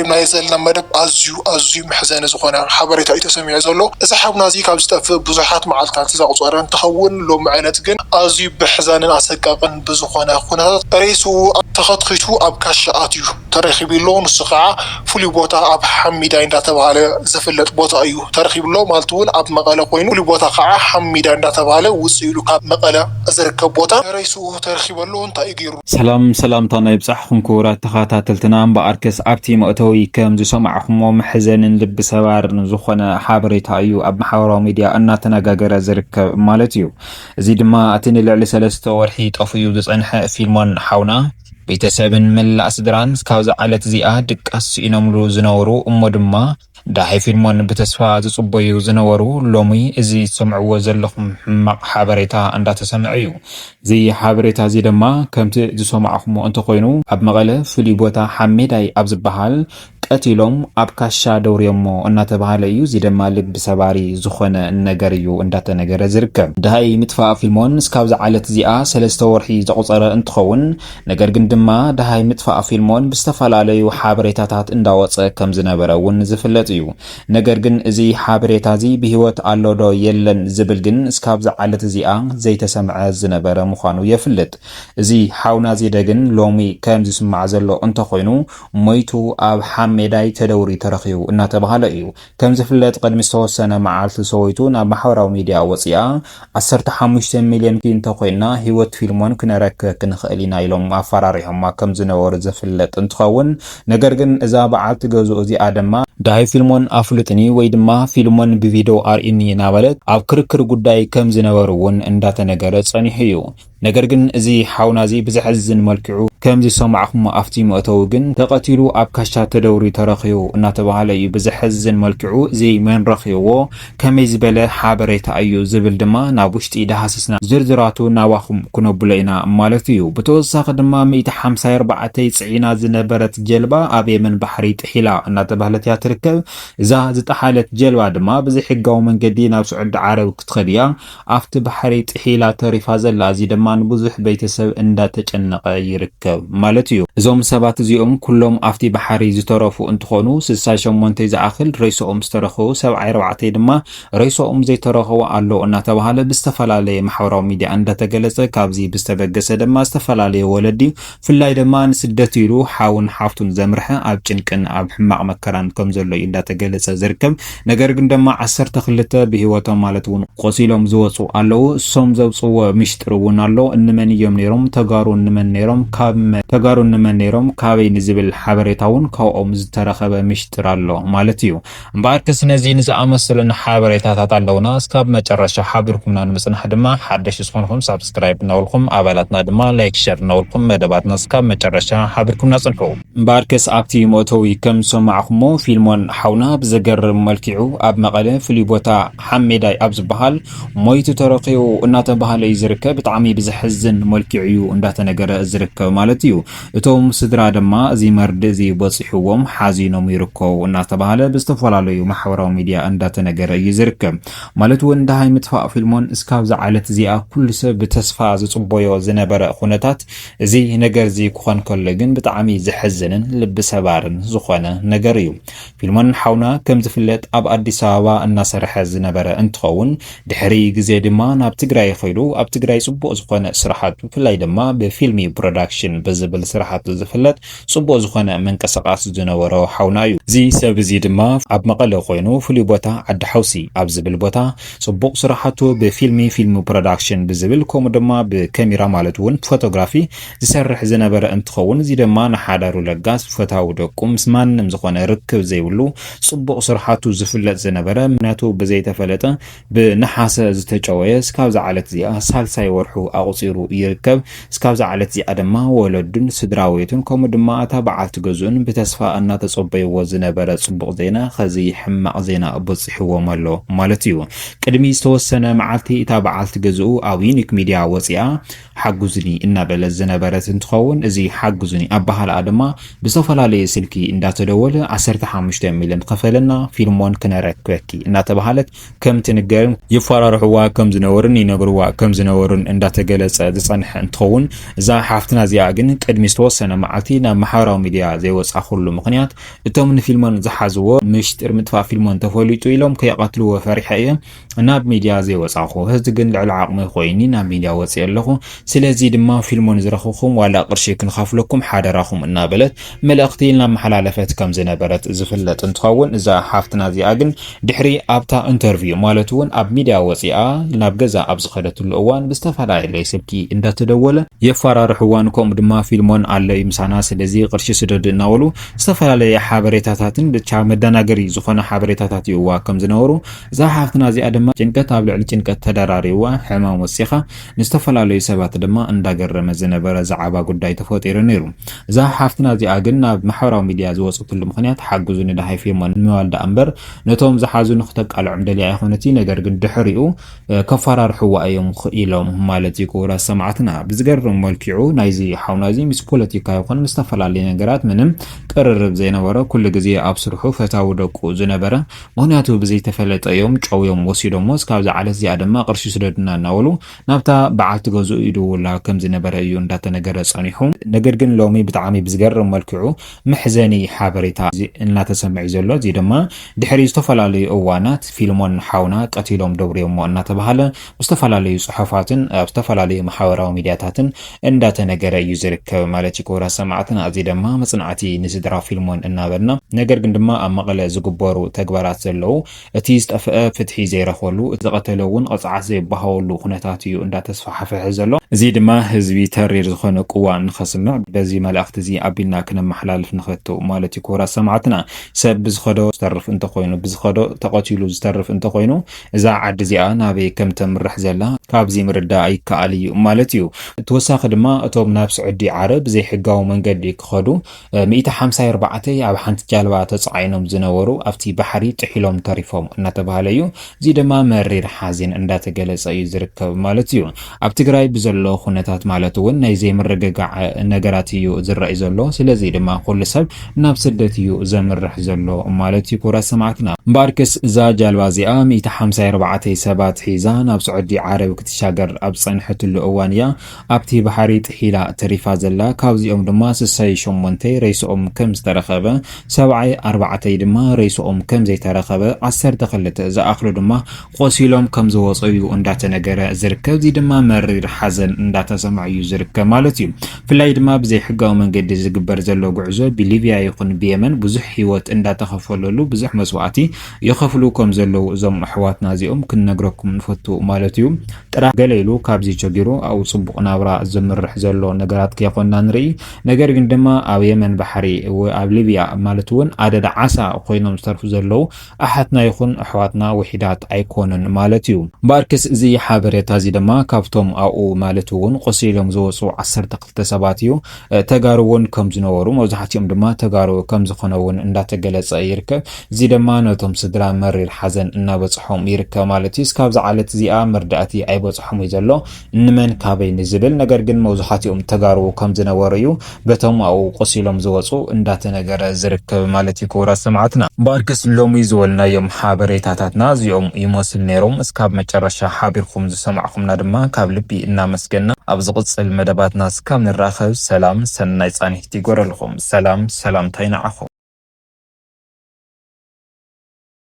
ረኺብና የዘልና መደብ ኣዝዩ محزن ዝኾነ ሓበሬታ እዩ ተሰሚዑ ዘሎ እዚ ሓብና እዚ ካብ ዝጠፍእ ብዙሓት መዓልታት ዘቁፀረ እንትኸውን ሎም ዓይነት ግን ኣዝዩ ብሕዛንን ኣሰቃቅን ብዝኾነ ኩነታት ሬሱ ተኸትኺቱ ኣብ ካሻ ኣትዩ ተረኺብሎ ንሱ ከዓ ፍሉይ ቦታ ኣብ ሓሚዳይ እንዳተባሃለ ዝፍለጥ ቦታ እዩ ተረኺብሎ ማለት እውን ኣብ መቐለ ኮይኑ ፍሉይ ቦታ ከዓ ሓሚዳይ እንዳተባሃለ ውፅእ ኢሉ ካብ መቐለ ዝርከብ ቦታ ሬሱ ተረኺበሎ እንታይ እዩ ገይሩ ሰላምታ ናይ ብጻሕኩም ክቡራት ተኸታተልትና እምበኣርከስ ኣብቲ መእተዊ ከም ዝሰማዕኹሞ መሕዘንን ልቢ ሰባርን ዝኾነ ሓበሬታ እዩ ኣብ ማሕበራዊ ሚድያ እናተነጋገረ ዝርከብ ማለት እዩ እዚ ድማ እቲ ንልዕሊ 3 ወርሒ ጠፍዩ ዝጸንሐ ፊልሞን ሓውና ቤተሰብን መላእ ስድራን ካብ ዝዓለት እዚኣ ድቃስ ኢኖምሉ ዝነበሩ እሞ ድማ ዳይ ፊልሞን ብተስፋ ዝጽበዩ ዝነበሩ ሎሚ እዚ ሰምዕዎ ዘለኹም ሕማቕ ሓበሬታ እንዳተሰምዑ እዩ እዚ ሓበሬታ እዚ ድማ ከምቲ ዝሰማዕኹሞ እንተኮይኑ ኣብ መቐለ ፍሉይ ቦታ ሓሜዳይ ኣብ ዝበሃል ቀቲሎም ኣብ ካሻ ደውርዮሞ እናተባሃለ እዩ እዚ ድማ ልቢ ሰባሪ ዝኾነ ነገር እዩ እንዳተነገረ ዝርከብ ዳይ ምጥፋእ ፊልሞን እስካብ ዝዓለት እዚኣ 3 ወርሒ ዘቁፀረ እንትኸውን ነገር ግን ድማ ዳይ ምጥፋእ ፊልሞን ብዝተፈላለዩ ሓበሬታታት እንዳወፀ ከም ዝነበረ እውን ዝፍለጥ እዩ ነገር ግን እዚ ሓበሬታ እዚ ብህይወት ኣሎዶ የለን ዝብል ግን እስካብ ዝዓለት እዚኣ ዘይተሰምዐ ዝነበረ ምዃኑ የፍልጥ እዚ ሓውና እዚ ደግን ሎሚ ከም ዝስማዕ ዘሎ እንተኮይኑ ሞይቱ ኣብ ሜዳይ ተደውሪ ተረኺቡ እናተባሃለ እዩ ከም ዝፍለጥ ቅድሚ ዝተወሰነ መዓልቲ ሰወይቱ ናብ ማሕበራዊ ሚድያ ወፂኣ 15 ሚልዮን እንተኮይና ህይወት ፊልሞን ክነረክብ ክንኽእል ኢና ኢሎም ኣፈራሪሖማ ከም ዝነበሩ ዝፍለጥ እንትኸውን ነገር ግን እዛ በዓልቲ ገዝኡ እዚኣ ድማ ዳይ ፊልሞን ኣፍልጥኒ ወይ ድማ ፊልሞን ብቪዲዮ ኣርኢኒ ናበለት ኣብ ክርክር ጉዳይ ከም ዝነበሩ እውን እንዳተነገረ ጸኒሑ እዩ ነገር ግን እዚ ሓውና እዚ ብዝሕዝን መልክዑ ከም ዝሰማዕኹም ኣፍቲ መእተው ግን ተቐቲሉ ኣብ ካሻ ተደውሪ ተረኺቡ እናተባሃለ እዩ ብዝሕዝን መልክዑ እዚ መን ረኺብዎ ከመይ ዝበለ ሓበሬታ እዩ ዝብል ድማ ናብ ውሽጢ ዳሃስስና ዝርዝራቱ ናባኹም ኩነብሎ ኢና ማለት እዩ ብተወሳኺ ድማ 154 ጽዒና ዝነበረት ጀልባ ኣብ የመን ባሕሪ ጥሒላ እናተባሃለት ያ ትርከብ እዛ ዝጠሓለት ጀልባ ድማ ብዝሕጋዊ መንገዲ ናብ ስዑድ ዓረብ ክትኸድያ ኣብቲ ባሕሪ ጥሒላ ተሪፋ ዘላ እዚ ድማ ብዙሕ ቤተሰብ እንዳተጨነቀ ይርከብ ማለት እዩ እዞም ሰባት እዚኦም ኩሎም ኣብቲ ባሕሪ ዝተረፉ እንትኾኑ 68 ዝኣክል ሬሶኦም ዝተረኸቡ 74 ድማ ሬሶኦም ዘይተረኸቡ ኣሎ እናተባሃለ ብዝተፈላለየ ማሕበራዊ ሚድያ እንዳተገለጸ ካብዚ ብዝተበገሰ ድማ ዝተፈላለዩ ወለዲ ፍላይ ድማ ንስደት ኢሉ ሓውን ሓፍቱን ዘምርሐ ኣብ ጭንቅን ኣብ ሕማቕ መከራን ከም ዘሎ እንዳተገለጸ ዝርከብ ነገር ግን ድማ 12 ብህይወቶም ማለት እውን ቆሲሎም ዝወፁ ኣለዉ እሶም ዘውፅዎ ምሽጥር እውን ኣሎ እንመን እዮም ነይሮም ተጋሩ እንመን ነይሮም ተጋሩ እንመን ነይሮም ካበይ ንዝብል ሓበሬታውን ካብኦም ዝተረኸበ ምሽጥር ኣሎ ማለት እዩ እምበኣርከስ ነዚ ንዝኣመሰሉን ሓበሬታታት ኣለውና እስካብ መጨረሻ ሓቢርኩምና ንምጽናሕ ድማ ሓደሽ ዝኾንኩም ሳብስክራይብ ነውልኩም ኣባላትና ድማ ላይክ ሸር ነውልኩም መደባትና እስካብ መጨረሻ ሓቢርኩምና ጽንሑ እምበኣርከስ ኣብቲ ሞተዊ ከም ሰማዕኹሞ ፊልሞን ሓውና ብዘገርም መልክዑ ኣብ መቐለ ፍሉይ ቦታ ሓሜዳይ ኣብ ዝበሃል ሞይቱ ተረኺቡ እናተባሃለ ዝርከብ ብጣዕሚ ብዝሕዝን መልክዑ እዩ እንዳተነገረ ዝርከብ ማለት እዩ እቶም ስድራ ድማ እዚ መርዲ እዚ በጽሕዎም ሓዚኖም ይርከቡ እናተባሃለ ብዝተፈላለዩ ማሕበራዊ ሚድያ እንዳተነገረ ይዝርከብ ማለት እውን ዳይ ምጥፋእ ፊልሞን እስካብ ዝዓለት እዚኣ ኩሉ ሰብ ብተስፋ ዝጽበዮ ዝነበረ ኩነታት እዚ ነገር እዚ ክኾን ከሎ ግን ብጣዕሚ ዝሕዝንን ልቢ ሰባርን ዝኾነ ነገር እዩ ፊልሞን ሓውና ከም ዝፍለጥ ኣብ አዲስ አበባ እናሰርሐ ዝነበረ እንትኸውን ድሕሪ ግዜ ድማ ናብ ትግራይ ኸይዱ ኣብ ትግራይ ጽቡቕ ዝኾነ ስራሓት ፍላይ ድማ በፊልሚ ፕሮዳክሽን በዝብል ስራሓት ዝፍለጥ ጽቡቕ ዝኾነ መንቀሳቓስ ዝነበረ ሓውና እዩ እዚ ሰብ እዚ ድማ ኣብ መቐለ ኮይኑ ፍሉይ ቦታ ዓዲ ሓውሲ ኣብ ዝብል ቦታ ጽቡቕ ስራሓቱ በፊልሚ ፕሮዳክሽን በዝብል ከምኡ ድማ በካሜራ ማለት እውን ፎቶግራፊ ዝሰርሕ ዝነበረ እንትኸውን እዚ ድማ ንሓዳሩ ለጋስ ፎታው ደቁም ስማንም ዝኾነ ርክብ ዘይብሉ ጽቡቕ ስራሓቱ ዝፍለጥ ዝነበረ ምክንያቱ ብዘይተፈለጠ ብነሓሰ ዝተጨወየ እስካብ ዝዓለት እዚኣ ሳልሳይ ወርሑ ኣቁፂሩ ይርከብ እስካብ ዝዓለት እዚኣ ድማ ወለዱን ስድራቤቱን ከምኡ ድማ እታ በዓልቲ ገዝኡን ብተስፋ እናተጸበይዎ ዝነበረ ጽቡቕ ዜና ከዚ ሕማቕ ዜና በጽሕዎም ኣሎ ማለት እዩ ቅድሚ ዝተወሰነ መዓልቲ እታ በዓልቲ ገዝኡ ኣብ ዩኒክ ሚድያ ወፂኣ ሓጉዝኒ እናበለት ዝነበረት እንትኸውን እዚ ሓጉዝኒ ኣባሃላ ድማ ብዝተፈላለየ ስልኪ እንዳተደወለ 15 6 ሚሊዮን ከፈለና ፊልሞን ክነረክበኪ እናተባሃለት ከም ትንገር ይፈራርሕዋ ከም ዝነበሩን ይነግሩዋ ከም ዝነበሩን እንዳተገለጸ ዝጸንሐ እንትኸውን እዛ ሓፍትና እዚኣ ግን ቅድሚ ዝተወሰነ መዓልቲ ናብ ማሕበራዊ ሚድያ ዘይወጻ ኩሉ ምኽንያት እቶም ንፊልሞን ዝሓዝዎ ምሽጥር ምጥፋእ ፊልሞን ተፈሊጡ ኢሎም ከይቐትልዎ ፈሪሐ እየ ናብ ሚድያ ዘይወጻኹ ህዝቢ ግን ልዕሊ ዓቕሚ ኮይኒ ናብ ሚድያ ወጽእ ኣለኹ ስለዚ ድማ ፊልሞን ዝረኽኹም ዋላ ቅርሺ ክንኻፍለኩም ሓደራኹም እናበለት መልእኽቲ ናብ መሓላለፈት ከም ዝነበረት ዝፍለጥ እንትኸውን እዛ ሓፍትና እዚኣ ግን ድሕሪ ኣብታ ኢንተርቪው ማለት እውን ኣብ ሚድያ ወጽኣ ናብ ገዛ ኣብ ዝኸደትሉ እዋን ብዝተፈላለየ ስልኪ እንዳተደወለ የፈራርሕዋን ከምኡ ድማ ፊልሞን ኣሎ ይምሳና ስለዚ ቅርሺ ስደድ እናበሉ ዝተፈላለዩ ሓበሬታታትን ብቻ መደናገሪ ዝኾነ ሓበሬታታት ይዋ ከም ዝነበሩ እዛ ሓፍትና እዚኣ ድማ ጭንቀት ኣብ ልዕሊ ጭንቀት ተደራሪዋ ሕማም ወሲኻ ንዝተፈላለዩ ሰባት ድማ እንዳገረመ ዝነበረ ዛዕባ ጉዳይ ተፈጢሩ ነይሩ እዛ ሓፍትና እዚኣ ግን ናብ ማሕበራዊ ሚድያ ዝወጽትሉ ምኽንያት ሓግዙ ንዳሃይ ፊልሞን ንዋልዳ እምበር ነቶም ዝሓዙ ንኽተቃልዑም ደልያ ኣይኮነቲ ነገር ግን ድሕሪኡ ከፈራርሕዋ እዮም ኢሎም ማለት ይኩራ ሰማዕትና ብዝገርም መልክዑ ናይዚ ሓውናዚ ምስ ፖለቲካ ይኹን ምስ ዝተፈላለዩ ነገራት ምንም ቅርርብ ዘይነበረ ኩሉ ግዜ ኣብ ስርሑ ፈታዊ ደቁ ዝነበረ ምክንያቱ ብዘይተፈለጠ እዮም ጨውዮም ወሲዶሞ እስካብ ዝዓለት እዚኣ ድማ ቅርሺ ስደድና እናበሉ ናብታ በዓልቲ ገዝኡ ይድውላ ከም ዝነበረ እዩ እንዳተነገረ ጸኒሑ ነገር ግን ሎሚ ብጣዕሚ ብዝገርም መልክዑ ምሕዘኒ ሓበሬታ እናተሰምዕ ዘሎ እዚ ድማ ድሕሪ ዝተፈላለዩ እዋናት ፊልሞን ሓውና ቀቲሎም ደብሪዮሞ እናተባሃለ ዝተፈላለዩ ጽሑፋትን ኣብ ዝተፈላለዩ ማሕበራዊ ሚድያታትን እንዳተነገረ እዩ ዝርከብ ማለት ይኩራ ሰማዕትና እዚ ድማ መጽናዕቲ ንስድራ ፊልሞን እናበልና ነገር ግን ድማ ኣብ መቐለ ዝግበሩ ተግባራት ዘለው እቲ ዝጠፍአ ፍትሒ ዘይረኸሉ እቲ ዝቀተለውን ቅጽዓት ዘይባሃወሉ ኩነታት እዩ እንዳተስፋሕፈሐ ዘሎ እዚ ድማ ህዝቢ ተሪር ዝኾነ ቁዋን ንኸስምዕ በዚ መልእኽቲ እዚ ኣቢልና ክነመሓላልፍ ንኽእቱ ማለት ይኩራ ሰማዕትና ሰብ ብዝኸዶ ዝተርፍ እንተኮይኑ ብዝኸዶ ተቐቲሉ ዝተርፍ እንተኮይኑ እዛ ዓዲ እዚኣ ናበይ ከም ተምርሕ ዘላ ካብዚ ምርዳእ ኣይከኣል እዩ ማለት እዩ ተወሳኺ ድማ እቶም ናብ ስዑዲ ዓረብ ዘይሕጋዊ መንገዲ ክኸዱ 154 ኣብ ሓንቲ ጃልባ ተጻዒኖም ዝነበሩ ኣብቲ ባሕሪ ጥሒሎም ተሪፎም እናተባሃለ እዩ እዚ ድማ መሪር ሓዚን እንዳተገለጸ እዩ ዝርከብ ማለት እዩ ኣብ ትግራይ ብዘሎ ኩነታት ማለት እውን ናይ ዘይምርግጋዕ ነገራት እዩ ዝረኣይ ዘሎ ስለዚ ድማ ኩሉ ሰብ ናብ ስደት እዩ ዘምርሕ ዘሎ ማለት እዩ ኩራ ሰማዕትና ባርክስ እዛ ጃልባ እዚኣ 154 ሰባት ሒዛ ናብ ስዑዲ ዓረብ ክትሻገር ኣብ ጸንሐትሉ እዋን እያ ኣብቲ ባሕሪ ጥሒላ ተሪፋ ዘላ ካብዚኦም ድማ 68 ረይሶኦም ከም ዝተረኸበ 74 ድማ ረይሶኦም ከም ዘይተረኸበ 12 ዝኣኽሉ ድማ ቆሲሎም ከም ዝወፁ እዩ እንዳተነገረ ዝርከብ እዚ ድማ መሪር ሓዘን እንዳተሰምዕ እዩ ዝርከብ ማለት እዩ ፍላይ ድማ ብዘይ ሕጋዊ መንገዲ ዝግበር ዘሎ ጉዕዞ ብሊብያ ይኹን ብየመን ብዙሕ ህይወት እንዳተኸፈለሉ ብዙሕ መስዋዕቲ ይኸፍሉ ከም ዘለው እዞም ኣሕዋትና እዚኦም ክንነግረኩም ንፈቱ ማለት እዩ ጥራሕ ገለይሉ ካብዚ ቸጊሩ ኣብ ጽቡቕ ናብራ ዝምርሕ ዘሎ ነገራት ከይኾንና ንርኢ ነገር ግን ድማ ኣብ የመን ባሕሪ ኣብ ሊብያ ማለት እውን ኣደዳ ዓሳ ኮይኖም ዝተርፉ ዘለው ኣሓትና ይኹን ኣሕዋትና ወሒዳት ኣይኮኑን ማለት እዩ ባርክስ እዚ ሓበሬታ እዚ ድማ ካብቶም ኣብኡ ማለት እውን ቆሲሎም ዝወፁ 12 ሰባት እዩ ተጋሩ እውን ከም ዝነበሩ መብዛሕትኦም ድማ ተጋሩ ከም ዝኾነ እውን እንዳተገለጸ ይርከብ እዚ ድማ ነቶም ስድራ መሪር ሓዘን እናበጽሖም ይርከብ ማለት እዩ እስካብ ዝዓለት እዚኣ መርዳእቲ ኣይበጽሖም እዩ ዘሎ እንመን ካበይ ንዝብል ነገር ግን መብዛሕትኦም ተጋሩ ከም ዝነበሩ እዩ በቶም ኣብኡ ቆሲሎም ዝወፁ እንዳተነገረ ዝርከብ ማለት እዩ ክቡራ ሰማዕትና ባርክስ ሎሚ ዝወልናዮም ሓበሬታታትና እዚኦም ይመስል ነይሮም እስካብ መጨረሻ ሓቢርኩም ዝሰማዕኩምና ድማ ካብ ልቢ እናመስገና ኣብ ዝቕጽል መደባትና እስካብ ንራኸብ ሰላም ሰናይ ጻኒሕቲ ይጎረልኩም ሰላም ሰላምታ ይነዓኹም